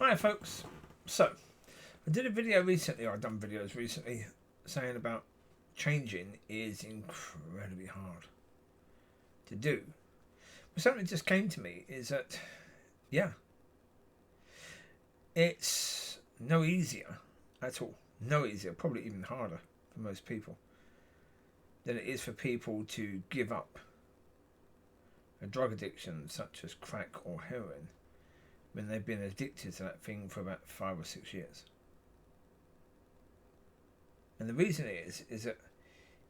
Hi folks. So, I did a video recently, or I've done videos recently, saying about changing is incredibly hard to do. But something that just came to me is that, yeah, it's no easier at all. No easier, probably even harder for most people than it is for people to give up a drug addiction such as crack or heroin when they've been addicted to that thing for about 5 or 6 years. And the reason is that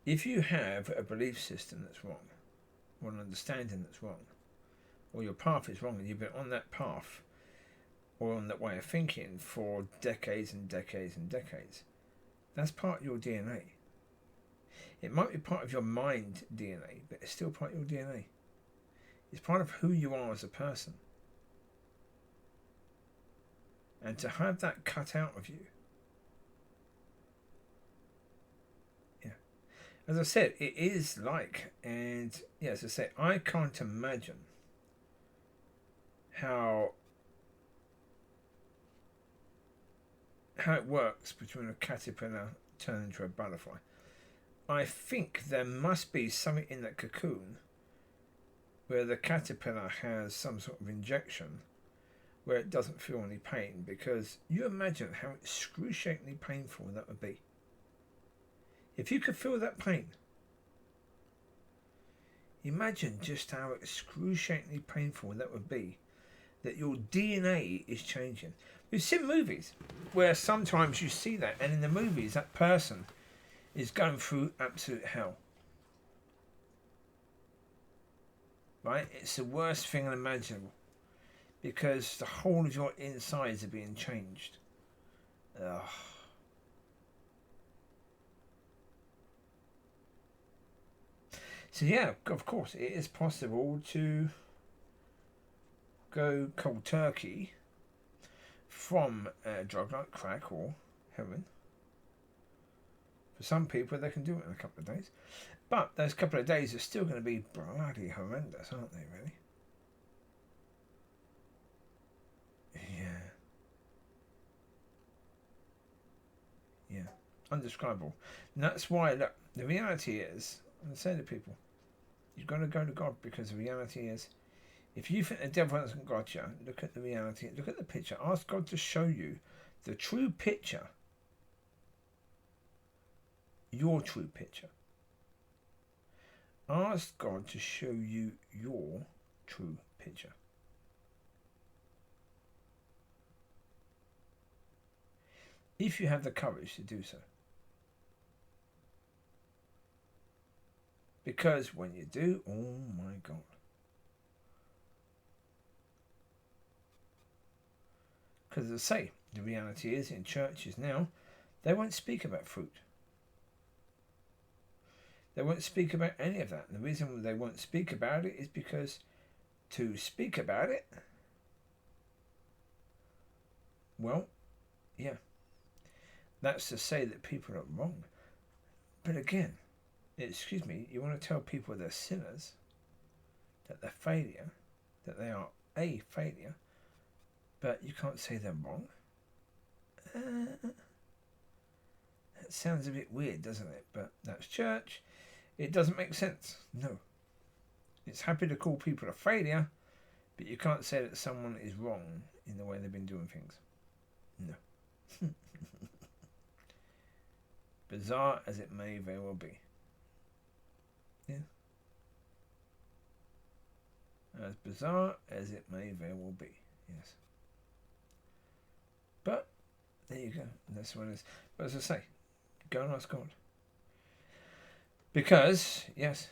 if you have a belief system that's wrong, or an understanding that's wrong, or your path is wrong, and you've been on that path or on that way of thinking for decades and decades and decades, that's part of your DNA. It might be part of your mind DNA, but it's still part of your DNA. It's part of who you are as a person. And to have that cut out of you, as I said, it is like, and yeah, as I say, I can't imagine how it works between a caterpillar turning into a butterfly. I think there must be something in that cocoon where the caterpillar has some sort of injection where it doesn't feel any pain, because you imagine how excruciatingly painful that would be. If you could feel that pain, imagine just how excruciatingly painful that would be, that your DNA is changing. We've seen movies where sometimes you see that, and in the movies that person is going through absolute hell. Right? It's the worst thing imaginable, because the whole of your insides are being changed. Ugh. So yeah, of course, it is possible to go cold turkey from a drug like crack or heroin. For some people, they can do it in a couple of days. But those couple of days are still going to be bloody horrendous, aren't they, really? Yeah. Undescribable. And that's why, look, the reality is, I say to people, you've got to go to God, because the reality is, if you think the devil hasn't got you, look at the reality, look at the picture. Ask God to show you the true picture, your true picture. Ask God to show you your true picture. If you have the courage to do so. Because when you do, oh my God. Because as I say, the reality is in churches now, they won't speak about fruit. They won't speak about any of that. And the reason they won't speak about it is because to speak about it, well, yeah, that's to say that people are wrong. But again, excuse me, you want to tell people they're sinners, that they're failure, that they are a failure, but you can't say they're wrong? That sounds a bit weird, doesn't it? But that's church. It doesn't make sense. No. It's happy to call people a failure, but you can't say that someone is wrong in the way they've been doing things. No. Bizarre as it may very well be. Yeah. As bizarre as it may very well be. Yes. But there you go. That's what it is. But as I say, go and ask God. Because, yes,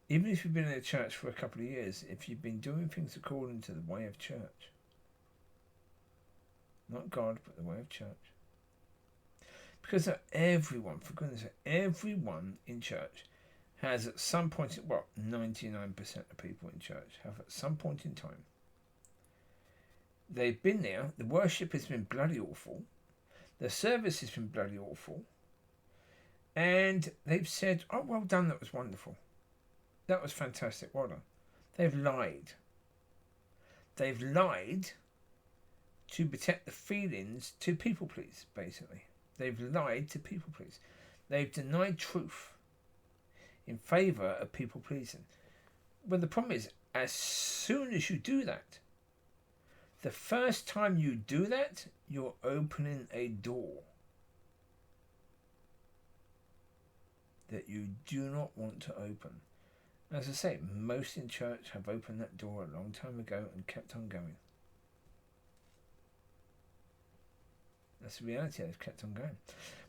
even if you've been in a church for a couple of years, if you've been doing things according to the way of church, not God, but the way of church. Because everyone, for goodness sake, everyone in church has at some point, well, 99% of people in church have at some point in time, they've been there, the worship has been bloody awful, the service has been bloody awful, and they've said, oh, well done, that was wonderful. That was fantastic, well done. They've lied. They've lied to protect the feelings to people please, basically. They've lied to people please. They've denied truth in favour of people pleasing. Well, the problem is, as soon as you do that, the first time you do that, you're opening a door that you do not want to open. As I say, most in church have opened that door a long time ago and kept on going. That's the reality. They've kept on going.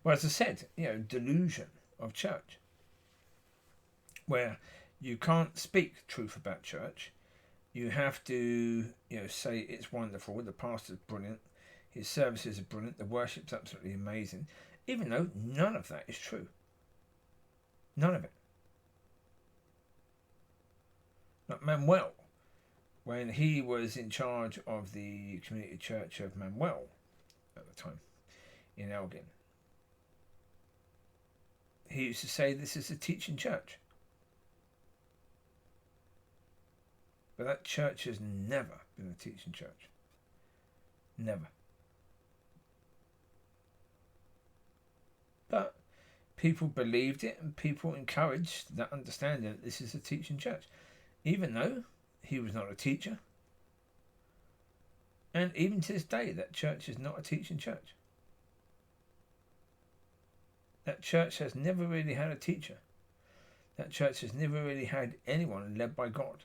Well, as I said, delusion of church, where you can't speak truth about church. You have to, say it's wonderful. The pastor's brilliant. His services are brilliant. The worship's absolutely amazing. Even though none of that is true. None of it. Like Manuel, when he was in charge of the community church of Manuel at the time in Elgin, he used to say this is a teaching church. But that church has never been a teaching church. Never. But people believed it and people encouraged that understanding that this is a teaching church. Even though he was not a teacher. And even to this day, that church is not a teaching church. That church has never really had a teacher. That church has never really had anyone led by God.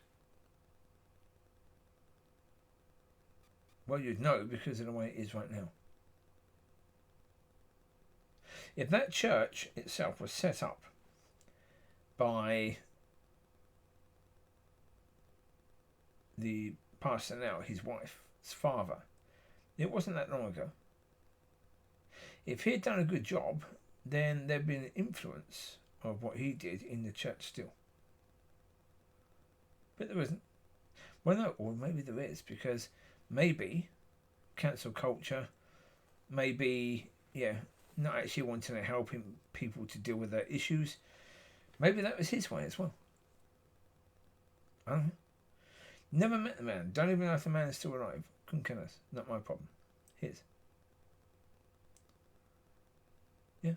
Well, you'd know because of the way it is right now. If that church itself was set up by the pastor now, his wife's father, it wasn't that long ago. If he had done a good job, then there'd been an influence of what he did in the church still. But there isn't. Well, no, or maybe there is, because maybe cancel culture, maybe, not actually wanting to help people to deal with their issues. Maybe that was his way as well. I don't know. Never met the man. Don't even know if the man is still alive. Couldn't care less. Not my problem. His. Yeah.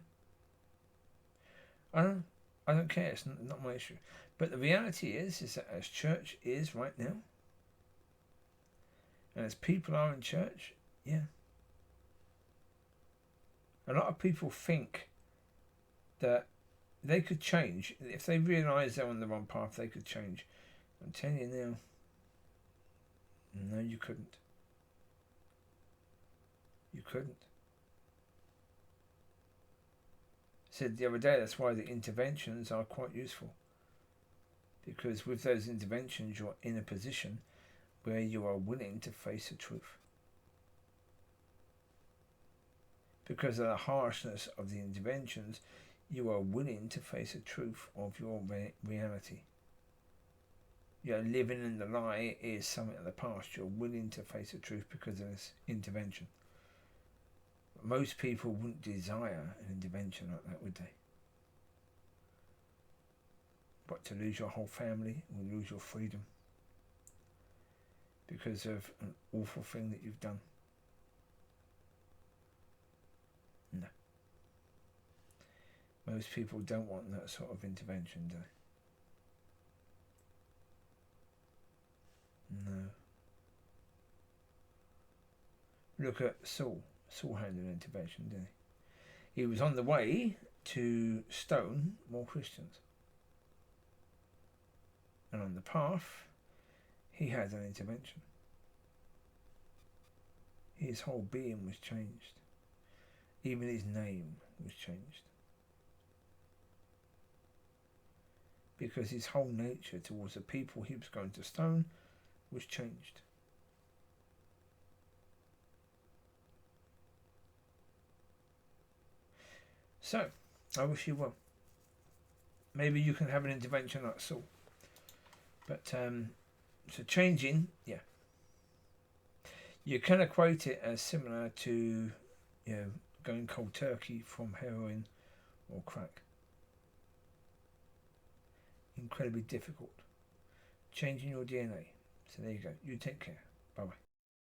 I don't know. I don't care. It's not my issue. But the reality is that as church is right now, and as people are in church, a lot of people think that they could change. If they realise they're on the wrong path, they could change. I'm telling you now, no, you couldn't. You couldn't. I said the other day, that's why the interventions are quite useful. Because with those interventions, you're in a position where you are willing to face the truth. Because of the harshness of the interventions, you are willing to face the truth of your reality. Living in the lie is something of the past. You're willing to face the truth because of this intervention. Most people wouldn't desire an intervention like that, would they? But to lose your whole family or lose your freedom because of an awful thing that you've done. No. Most people don't want that sort of intervention, do they? No. Look at Saul. Saul had an intervention, didn't he? He was on the way to stone more Christians. And on the path, he had an intervention. His whole being was changed. Even his name was changed. Because his whole nature towards the people he was going to stone was changed. So, I wish you well. Maybe you can have an intervention like Saul. But, so changing, you can equate it as similar to, going cold turkey from heroin or crack. Incredibly difficult. Changing your DNA. So there you go. You take care. Bye-bye.